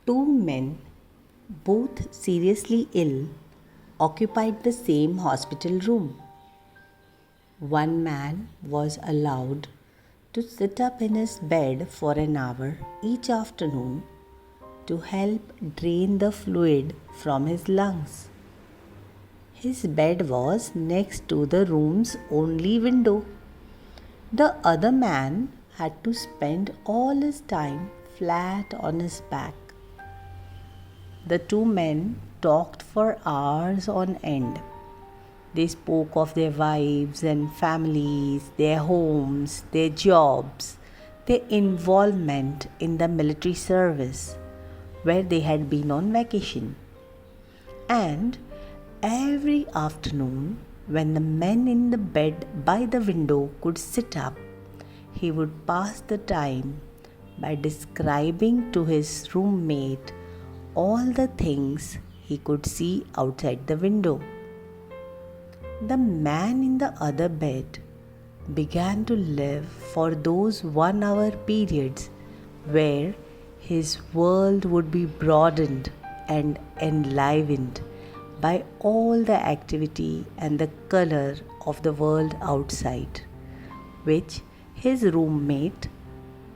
Two men, both seriously ill, occupied the same hospital room. One man was allowed to sit up in his bed for an hour each afternoon to help drain the fluid from his lungs. His bed was next to the room's only window. The other man had to spend all his time flat on his back. The two men talked for hours on end. They spoke of their wives and families, their homes, their jobs, their involvement in the military service, where they had been on vacation. And every afternoon, when the man in the bed by the window could sit up, he would pass the time by describing to his roommate all the things he could see outside the window. The man in the other bed began to live for those 1 hour periods where his world would be broadened and enlivened by all the activity and the color of the world outside, which his roommate,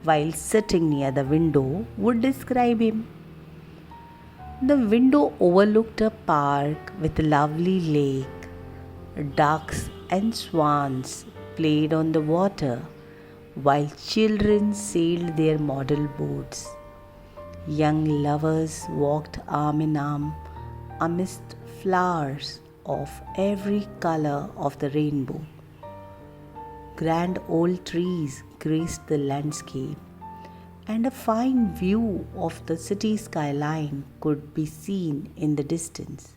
while sitting near the window, would describe him. The window overlooked a park with a lovely lake. Ducks and swans played on the water, while children sailed their model boats. Young lovers walked arm in arm amidst flowers of every color of the rainbow. Grand old trees graced the landscape, and a fine view of the city skyline could be seen in the distance.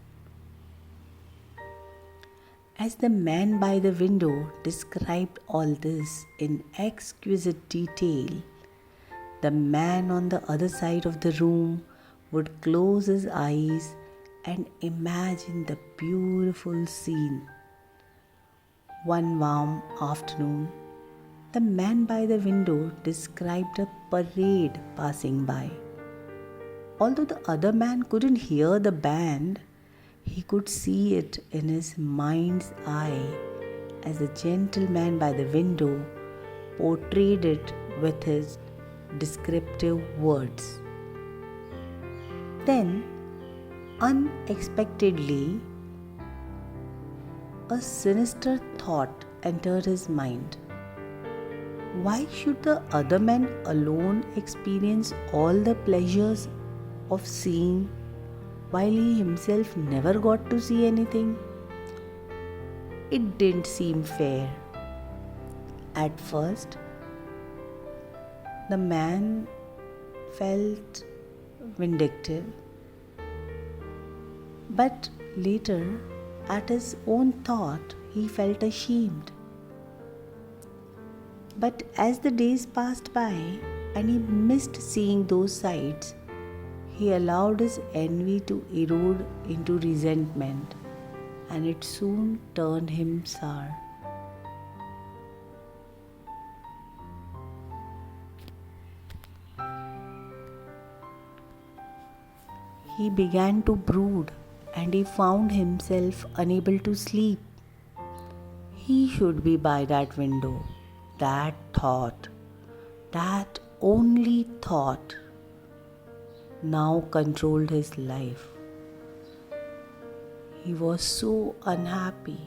As the man by the window described all this in exquisite detail, the man on the other side of the room would close his eyes and imagine the beautiful scene. One warm afternoon, the man by the window described a parade passing by. Although the other man couldn't hear the band, he could see it in his mind's eye as the gentleman by the window portrayed it with his descriptive words. Then, unexpectedly, a sinister thought entered his mind. Why should the other man alone experience all the pleasures of seeing while he himself never got to see anything? It didn't seem fair. At first, the man felt vindictive, but later, at his own thought, he felt ashamed. But as the days passed by and he missed seeing those sights, he allowed his envy to erode into resentment, and it soon turned him sour. He began to brood, and he found himself unable to sleep. He should be by that window. That thought, that only thought, now controlled his life. He was so unhappy,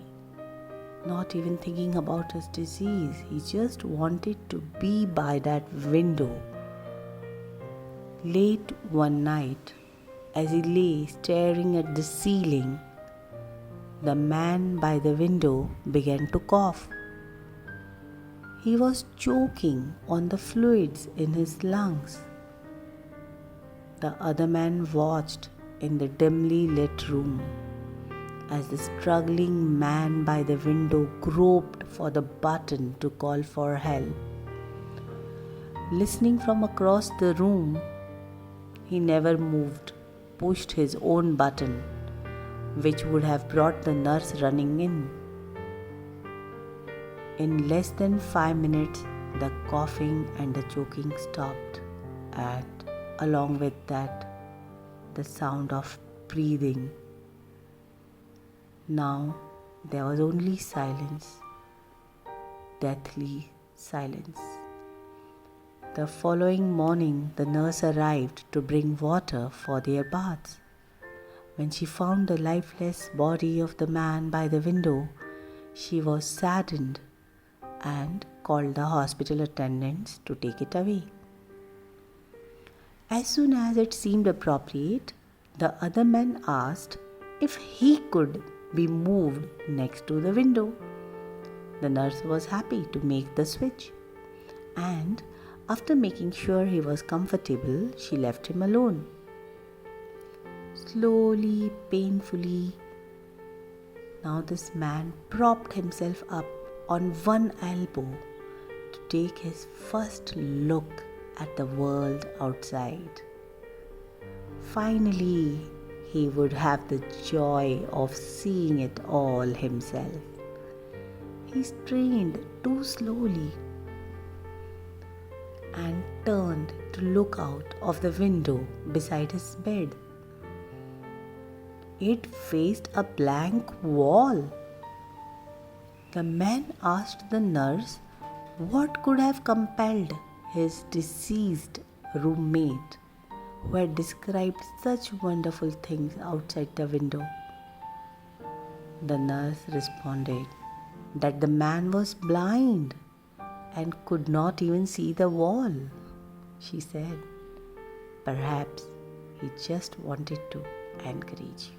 not even thinking about his disease. He just wanted to be by that window. Late one night, as he lay staring at the ceiling, the man by the window began to cough. He was choking on the fluids in his lungs. The other man watched in the dimly lit room as the struggling man by the window groped for the button to call for help. Listening from across the room, he never moved, pushed his own button, which would have brought the nurse running in. In less than 5 minutes, the coughing and the choking stopped, and along with that, the sound of breathing. Now there was only silence, deathly silence. The following morning, the nurse arrived to bring water for their baths. When she found the lifeless body of the man by the window, she was saddened and called the hospital attendants to take it away. As soon as it seemed appropriate, the other man asked if he could be moved next to the window. The nurse was happy to make the switch, and after making sure he was comfortable, she left him alone. Slowly, painfully, now this man propped himself up on one elbow to take his first look at the world outside. Finally, he would have the joy of seeing it all himself. He strained too slowly and turned to look out of the window beside his bed. It faced a blank wall. The man asked the nurse what could have compelled his deceased roommate, who had described such wonderful things outside the window. The nurse responded that the man was blind and could not even see the wall. She said, "Perhaps he just wanted to encourage you."